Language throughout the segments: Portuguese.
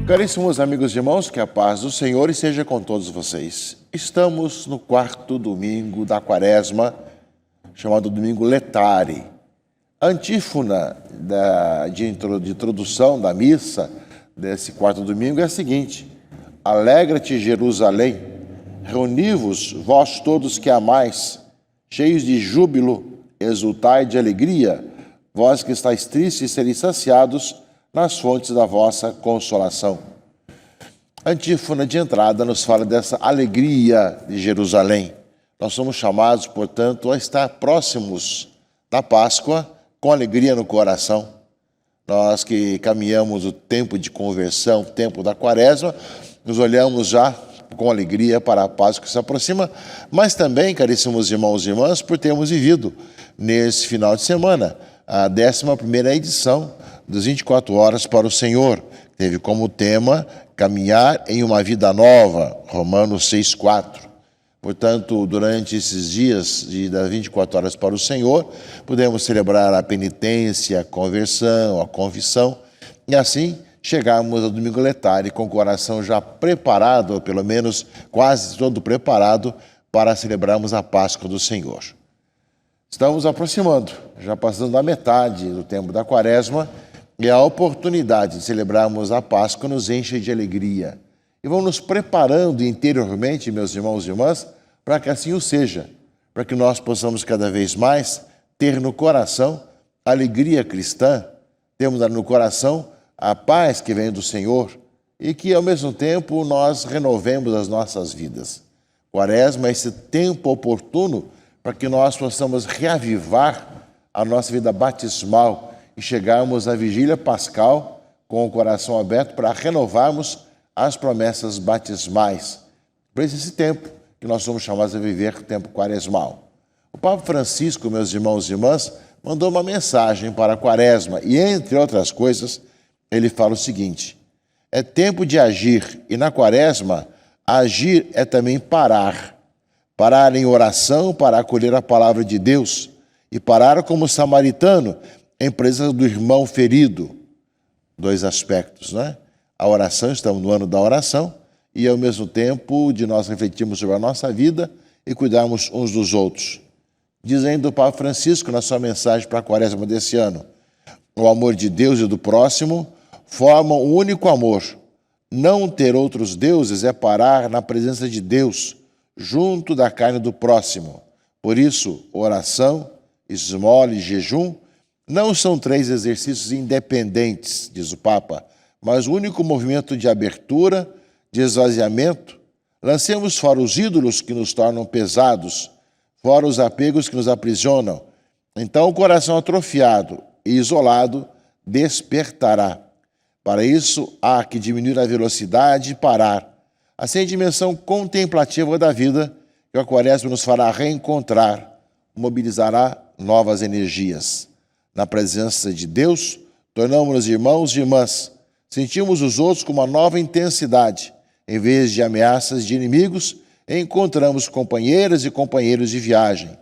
Caríssimos amigos e irmãos, que a paz do Senhor esteja com todos vocês. Estamos no quarto domingo da Quaresma, chamado Domingo Letare. A antífona de introdução da missa desse quarto domingo é a seguinte: Alegra-te, Jerusalém, reuni-vos, vós todos que amais, cheios de júbilo, exultai de alegria, vós que estáis tristes, sereis saciados nas fontes da vossa consolação. A antífona de entrada nos fala dessa alegria de Jerusalém. Nós somos chamados, portanto, a estar próximos da Páscoa com alegria no coração. Nós que caminhamos o tempo de conversão, o tempo da Quaresma, nos olhamos já com alegria para a Páscoa que se aproxima, mas também, caríssimos irmãos e irmãs, por termos vivido nesse final de semana a 11ª edição das 24 horas para o Senhor. Teve como tema caminhar em uma vida nova, Romanos 6,4. Portanto, durante esses dias das 24 horas para o Senhor, podemos celebrar a penitência, a conversão, a confissão, e assim chegarmos ao Domingo Letare com o coração já preparado, ou pelo menos quase todo preparado, para celebrarmos a Páscoa do Senhor. Estamos aproximando, já passando da metade do tempo da Quaresma, e a oportunidade de celebrarmos a Páscoa nos enche de alegria. E vamos nos preparando interiormente, meus irmãos e irmãs, para que assim o seja, para que nós possamos cada vez mais ter no coração a alegria cristã, temos no coração a paz que vem do Senhor e que, ao mesmo tempo, nós renovemos as nossas vidas. Quaresma é esse tempo oportuno para que nós possamos reavivar a nossa vida batismal e chegarmos à vigília pascal com o coração aberto para renovarmos as promessas batismais. Por esse tempo que nós somos chamados a viver o tempo quaresmal. O Papa Francisco, meus irmãos e irmãs, mandou uma mensagem para a Quaresma e, entre outras coisas, ele fala o seguinte: é tempo de agir, e na Quaresma, agir é também parar. Parar em oração para acolher a palavra de Deus e parar como samaritano em presença do irmão ferido. Dois aspectos, né? A oração, estamos no ano da oração, e ao mesmo tempo de nós refletirmos sobre a nossa vida e cuidarmos uns dos outros. Dizendo o Papa Francisco na sua mensagem para a Quaresma desse ano: o amor de Deus e do próximo formam um único amor. Não ter outros deuses é parar na presença de Deus, junto da carne do próximo. Por isso, oração, esmola e jejum não são 3 exercícios independentes, diz o Papa, mas o único movimento de abertura, de esvaziamento. Lancemos fora os ídolos que nos tornam pesados, fora os apegos que nos aprisionam. Então o coração atrofiado e isolado despertará. Para isso, há que diminuir a velocidade e parar. Assim, a dimensão contemplativa da vida, que a Quaresma nos fará reencontrar, mobilizará novas energias. Na presença de Deus, tornamos-nos irmãos e irmãs. Sentimos os outros com uma nova intensidade. Em vez de ameaças de inimigos, encontramos companheiras e companheiros de viagem.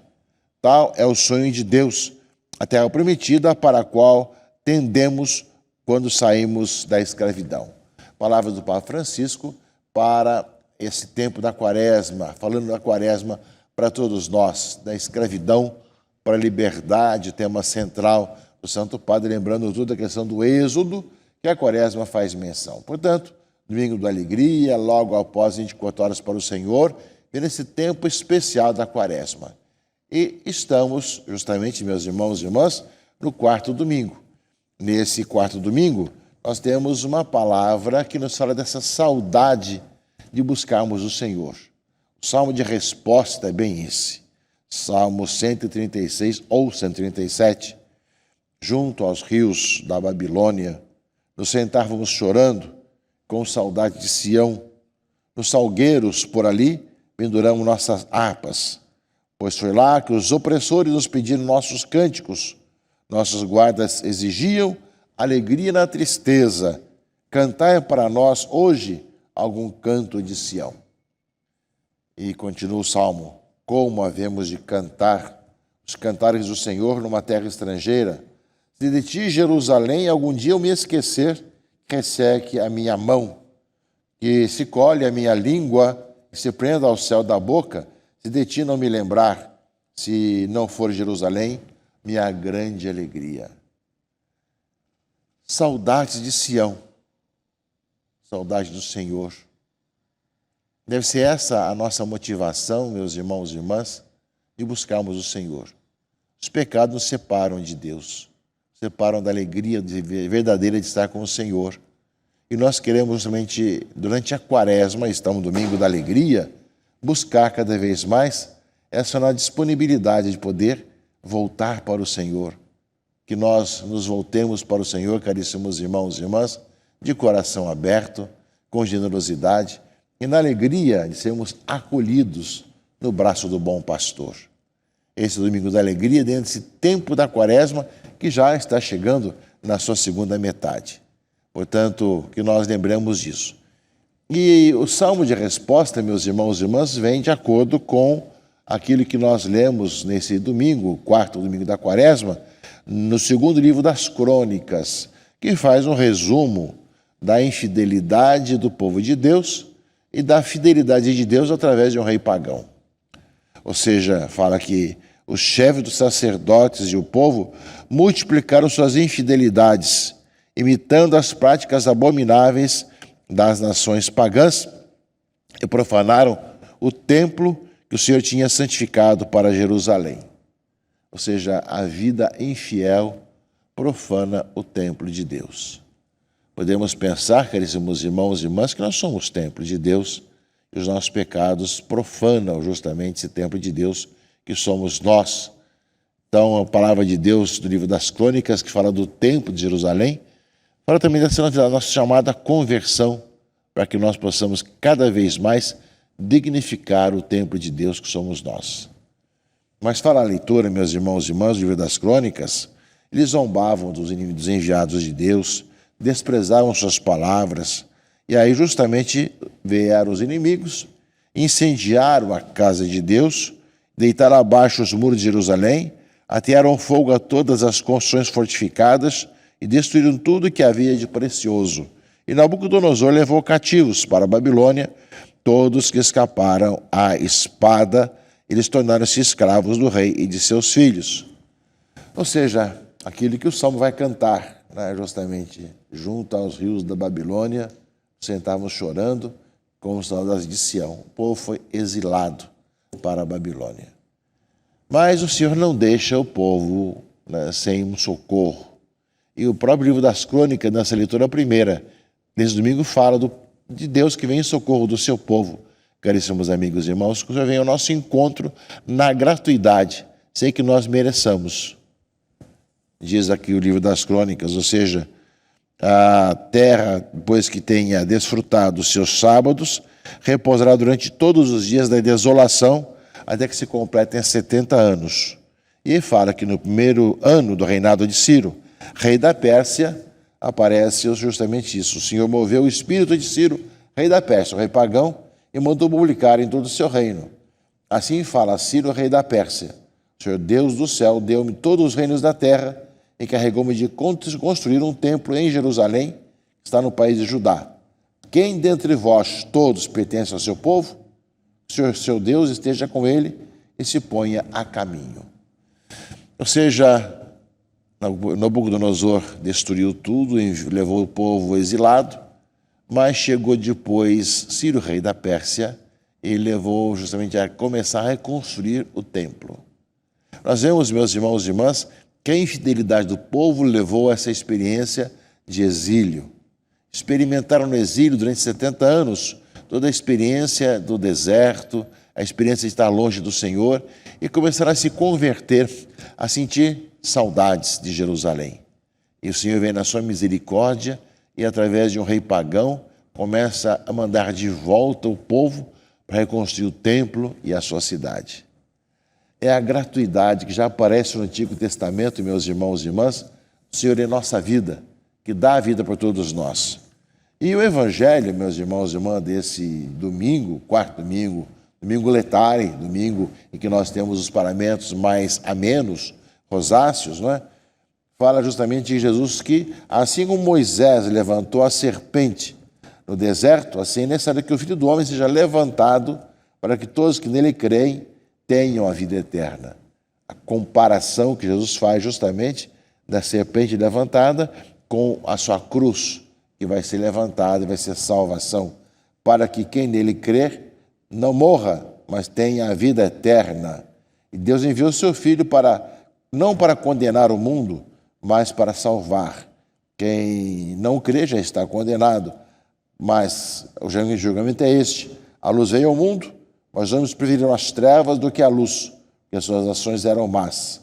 Tal é o sonho de Deus, a terra prometida para a qual tendemos quando saímos da escravidão. Palavras do Papa Francisco para esse tempo da Quaresma, falando da Quaresma para todos nós, da escravidão para a liberdade, tema central do Santo Padre, lembrando tudo a questão do êxodo, que a Quaresma faz menção. Portanto, domingo da alegria, logo após 24 horas para o Senhor, e nesse tempo especial da Quaresma. E estamos, justamente, meus irmãos e irmãs, no quarto domingo. Nesse quarto domingo, nós temos uma palavra que nos fala dessa saudade de buscarmos o Senhor. O salmo de resposta é bem esse. Salmo 136 ou 137. Junto aos rios da Babilônia, nos sentávamos chorando, com saudade de Sião. Nos salgueiros, por ali, penduramos nossas harpas, pois foi lá que os opressores nos pediram nossos cânticos. Nossos guardas exigiam alegria na tristeza. Cantai para nós hoje algum canto de Sião. E continua o Salmo: como havemos de cantar os cantares do Senhor numa terra estrangeira? Se de ti, Jerusalém, algum dia eu me esquecer, resseque a minha mão, que se colhe a minha língua, que se prenda ao céu da boca, se de ti não me lembrar, se não for Jerusalém, minha grande alegria. Saudades de Sião, saudade do Senhor. Deve ser essa a nossa motivação, meus irmãos e irmãs, de buscarmos o Senhor. Os pecados nos separam de Deus, separam da alegria verdadeira de estar com o Senhor. E nós queremos justamente, durante a quaresma, estamos no domingo da alegria, buscar cada vez mais essa nossa disponibilidade de poder voltar para o Senhor. Que nós nos voltemos para o Senhor, caríssimos irmãos e irmãs, de coração aberto, com generosidade e na alegria de sermos acolhidos no braço do bom pastor. Esse domingo da alegria, dentro desse tempo da quaresma, que já está chegando na sua segunda metade. Portanto, que nós lembremos disso. E o salmo de resposta, meus irmãos e irmãs, vem de acordo com aquilo que nós lemos nesse domingo, quarto domingo da quaresma, no segundo livro das Crônicas, que faz um resumo da infidelidade do povo de Deus e da fidelidade de Deus através de um rei pagão. Ou seja, fala que os chefes dos sacerdotes e o povo multiplicaram suas infidelidades, imitando as práticas abomináveis das nações pagãs e profanaram o templo que o Senhor tinha santificado para Jerusalém. Ou seja, a vida infiel profana o templo de Deus. Podemos pensar, caríssimos irmãos e irmãs, que nós somos templo de Deus e os nossos pecados profanam justamente esse templo de Deus que somos nós. Então, a palavra de Deus do livro das Crônicas, que fala do templo de Jerusalém, fala também da nossa chamada conversão, para que nós possamos cada vez mais dignificar o templo de Deus que somos nós. Mas fala a leitura, meus irmãos e irmãs, do livro das Crônicas, eles zombavam dos inimigos enviados de Deus, desprezavam suas palavras, e aí justamente vieram os inimigos, incendiaram a casa de Deus, deitaram abaixo os muros de Jerusalém, atearam fogo a todas as construções fortificadas e destruíram tudo que havia de precioso. E Nabucodonosor levou cativos para a Babilônia todos que escaparam à espada. Eles tornaram-se escravos do rei e de seus filhos. Ou seja, aquilo que o Salmo vai cantar, né, justamente, junto aos rios da Babilônia, sentavam chorando, como saudades de Sião. O povo foi exilado para a Babilônia. Mas o Senhor não deixa o povo, né, sem um socorro. E o próprio livro das Crônicas, nessa leitura primeira, nesse domingo, fala de Deus que vem em socorro do seu povo. Caríssimos amigos e irmãos, que o Senhor venha ao nosso encontro na gratuidade, sem que nós mereçamos. Diz aqui o livro das Crônicas, ou seja, a terra, depois que tenha desfrutado os seus sábados, repousará durante todos os dias da desolação, até que se completem 70 anos. E fala que no primeiro ano do reinado de Ciro, rei da Pérsia, aparece justamente isso. O Senhor moveu o espírito de Ciro, rei da Pérsia, o rei pagão, e mandou publicar em todo o seu reino. Assim fala Ciro, rei da Pérsia: o Senhor Deus do céu deu-me todos os reinos da terra, encarregou-me de construir um templo em Jerusalém, que está no país de Judá. Quem dentre vós todos pertence ao seu povo, o Senhor, seu Deus, esteja com ele e se ponha a caminho. Ou seja, Nabucodonosor destruiu tudo e levou o povo exilado, mas chegou depois Ciro, rei da Pérsia, e levou justamente a começar a reconstruir o templo. Nós vemos, meus irmãos e irmãs, que a infidelidade do povo levou a essa experiência de exílio. Experimentaram no exílio durante 70 anos toda a experiência do deserto, a experiência de estar longe do Senhor, e começaram a se converter, a sentir saudades de Jerusalém. E o Senhor vem na sua misericórdia e, através de um rei pagão, começa a mandar de volta o povo para reconstruir o templo e a sua cidade. É a gratuidade que já aparece no Antigo Testamento, meus irmãos e irmãs, o Senhor em nossa vida, que dá a vida por todos nós. E o Evangelho, meus irmãos e irmãs, desse domingo, quarto domingo, domingo letare, domingo em que nós temos os paramentos mais amenos, rosáceos, não é? fala justamente de Jesus que, assim como Moisés levantou a serpente no deserto, assim é necessário que o Filho do Homem seja levantado para que todos que nele creem tenham a vida eterna. A comparação que Jesus faz justamente da serpente levantada com a sua cruz, que vai ser levantada e vai ser salvação, para que quem nele crer não morra, mas tenha a vida eterna. E Deus enviou o seu Filho não para condenar o mundo, mas para salvar. Quem não crê já está condenado, mas o julgamento é este: a luz veio ao mundo, mas os homens preferiram as trevas do que a luz, porque as suas ações eram más.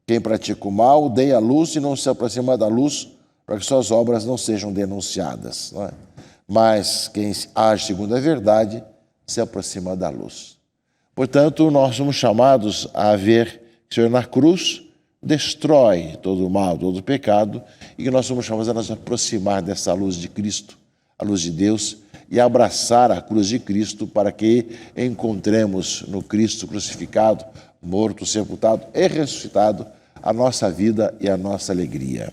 Quem pratica o mal, odeia a luz e não se aproxima da luz, para que suas obras não sejam denunciadas. Não é? Mas quem age segundo a verdade, se aproxima da luz. Portanto, nós somos chamados a ver que o Senhor na cruz destrói todo o mal, todo o pecado, e que nós somos chamados a nos aproximar dessa luz de Cristo, a luz de Deus, e abraçar a cruz de Cristo para que encontremos no Cristo crucificado, morto, sepultado e ressuscitado a nossa vida e a nossa alegria.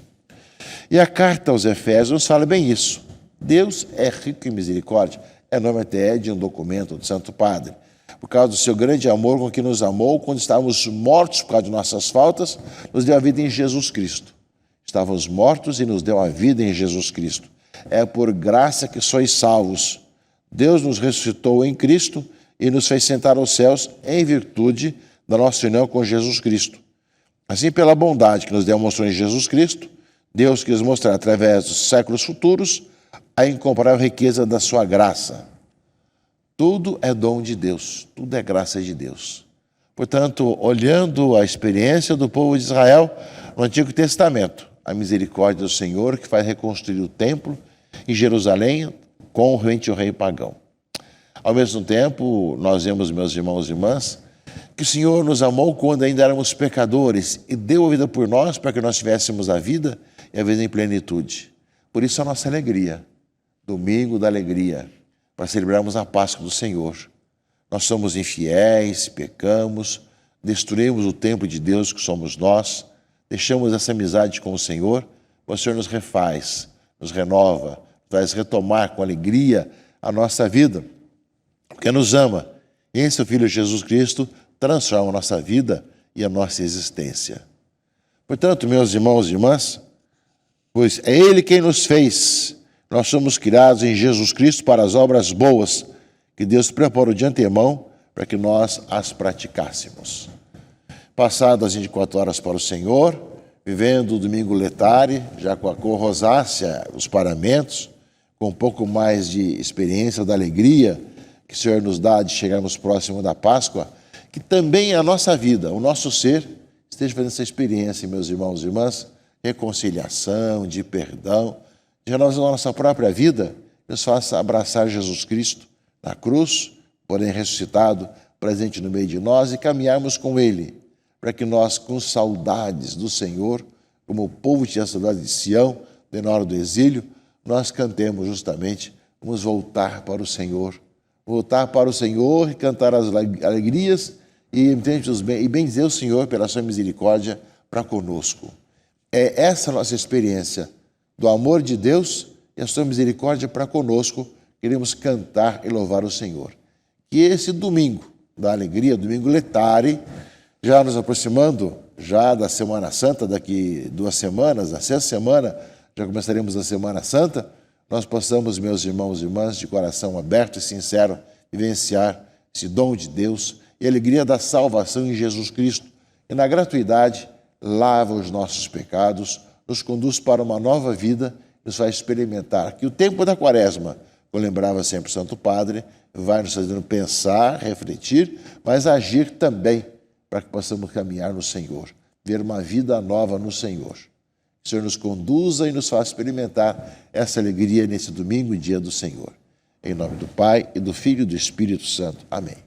E a carta aos Efésios fala bem isso. Deus é rico em misericórdia. É nome até de um documento do Santo Padre. Por causa do seu grande amor com que nos amou, quando estávamos mortos por causa de nossas faltas, nos deu a vida em Jesus Cristo. Estávamos mortos e nos deu a vida em Jesus Cristo. É por graça que sois salvos. Deus nos ressuscitou em Cristo e nos fez sentar aos céus em virtude da nossa união com Jesus Cristo. Assim, pela bondade que nos demonstrou em Jesus Cristo, Deus quis mostrar através dos séculos futuros a incomparável riqueza da sua graça. Tudo é dom de Deus, tudo é graça de Deus. Portanto, olhando a experiência do povo de Israel no Antigo Testamento, a misericórdia do Senhor que faz reconstruir o templo em Jerusalém com o rei pagão. Ao mesmo tempo, nós vemos, meus irmãos e irmãs, que o Senhor nos amou quando ainda éramos pecadores e deu a vida por nós para que nós tivéssemos a vida e a vida em plenitude. Por isso a nossa alegria, domingo da alegria, para celebrarmos a Páscoa do Senhor. Nós somos infiéis, pecamos, destruímos o templo de Deus que somos nós, deixamos essa amizade com o Senhor, o Senhor nos refaz, nos renova, faz retomar com alegria a nossa vida, porque nos ama. E em seu Filho Jesus Cristo transforma a nossa vida e a nossa existência. Portanto, meus irmãos e irmãs, pois é Ele quem nos fez. Nós somos criados em Jesus Cristo para as obras boas que Deus preparou de antemão para que nós as praticássemos. Passadas as 24 horas para o Senhor, vivendo o domingo letare, já com a cor rosácea, os paramentos, com um pouco mais de experiência da alegria que o Senhor nos dá de chegarmos próximo da Páscoa, que também a nossa vida, o nosso ser, esteja fazendo essa experiência, meus irmãos e irmãs, reconciliação, de perdão, de renovação da nossa própria vida, nos faça abraçar Jesus Cristo na cruz, porém ressuscitado, presente no meio de nós, e caminharmos com Ele, para que nós, com saudades do Senhor, como o povo tinha saudade de Sião, na hora do exílio, nós cantemos justamente, vamos voltar para o Senhor e cantar as alegrias e bendizer o Senhor pela sua misericórdia para conosco. É essa a nossa experiência do amor de Deus e a sua misericórdia para conosco. Queremos cantar e louvar o Senhor. Que esse domingo da alegria, domingo letare, já nos aproximando já da Semana Santa, daqui 2 semanas, na 6ª semana, já começaremos a Semana Santa, nós possamos, meus irmãos e irmãs, de coração aberto e sincero, vivenciar esse dom de Deus e a alegria da salvação em Jesus Cristo. E na gratuidade, lava os nossos pecados, nos conduz para uma nova vida, nos faz experimentar que o tempo da Quaresma, como lembrava sempre o Santo Padre, vai nos fazendo pensar, refletir, mas agir também para que possamos caminhar no Senhor, ver uma vida nova no Senhor. Que o Senhor nos conduza e nos faça experimentar essa alegria nesse domingo, dia do Senhor. Em nome do Pai, e do Filho e do Espírito Santo. Amém.